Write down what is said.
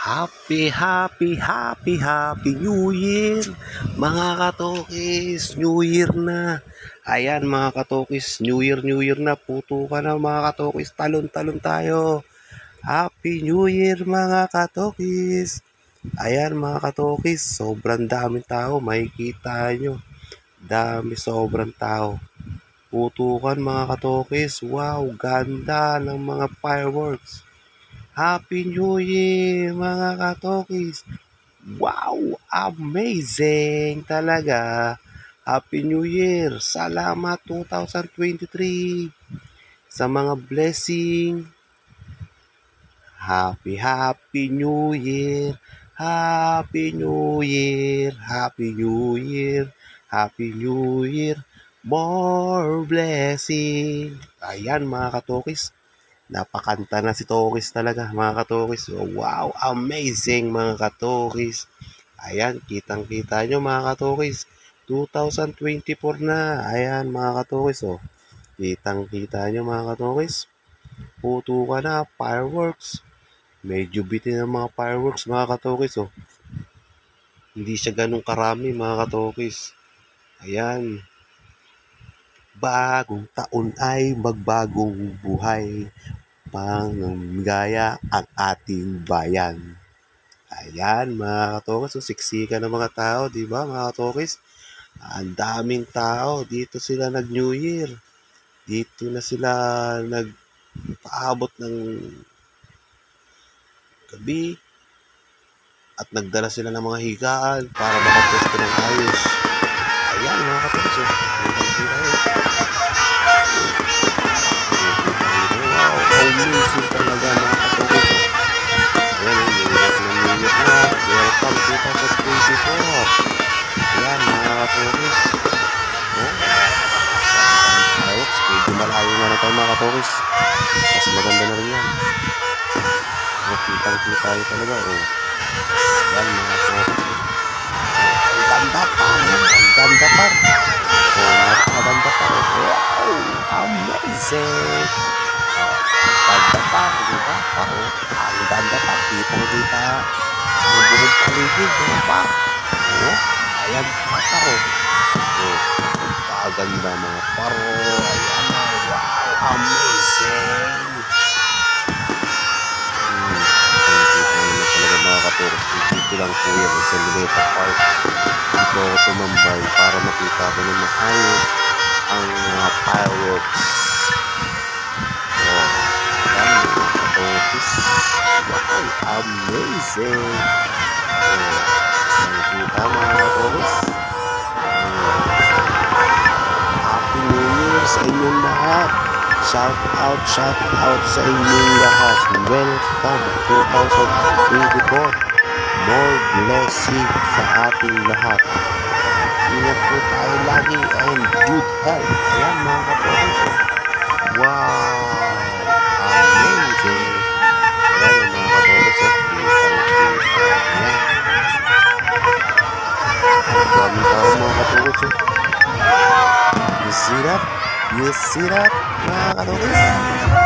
Happy New Year! Mga katokis, New Year na. Ayan mga katokis, New Year na. Puto ka na mga katokis, talon-talon tayo. Happy New Year mga katokis. Ayan mga katokis, sobrang daming tao, makikita nyo. Sobrang tao. Putukan mga katokis, wow, ganda ng mga fireworks. Happy New Year mga katokis! Wow! Amazing talaga! Happy New Year! Salamat 2023 sa mga blessing. Happy New Year! Happy New Year! Happy New Year! Happy New Year! More blessing! Ayan mga katokis. Napakanta na si Tokis talaga mga katokis. Wow, amazing mga katokis. Ayan, kitang-kita nyo mga katokis. 2024 na. Ayan mga katokis. Oh. Kitang-kita nyo mga katokis. Puto ka na, fireworks. Medyo bitin ang mga fireworks mga katokis. Oh. Hindi siya ganun karami mga katokis. Ayan. Bagong taon ay magbagong buhay. Panggaya ang ating bayan. Ayan mga katokis, so siksikan ng mga tao, di ba mga katokis? Ang daming tao, dito sila nag-New Year. Dito na sila nagpaabot ng gabi at nagdala sila ng mga higaan para makapwesto ng ayos. Ayan mga katokis, amazing talaga mga katokis. Ayan, New Year na. Welcome 2024. Ayan mga katokis. Fireworks, medyo malayo na tayo mga katokis. Mas maganda na rin yan. Kitang-kita tayo talaga. Ayan mga katokis. Ang ganda pa. Ang ganda pa. Napakaganda pa. Wow, amazing. Ganda pa, di ba? Ang ganda pa, kitang-kita. Ang buong paligid, di ba? Ayan, paro. Paganda mga paro. Ayan, wow, amazing. Kitang-kita naman talaga mga katuros. Dito lang po yan, sa Luneta Park. Dito ako tumambay para makita ko ng maayos ang mga fireworks. Wow, amazing. Nakikita mga katokis. Happy New Year sa inyong lahat. Shout out sa inyong lahat. Welcome 2024. More blessing sa ating lahat. Ingat po tayo lagi and good health. Ayan mga katokis. Wow, amazing. Ayan mga katokis. Dami tao mga katokis. You see that? Mga katokis?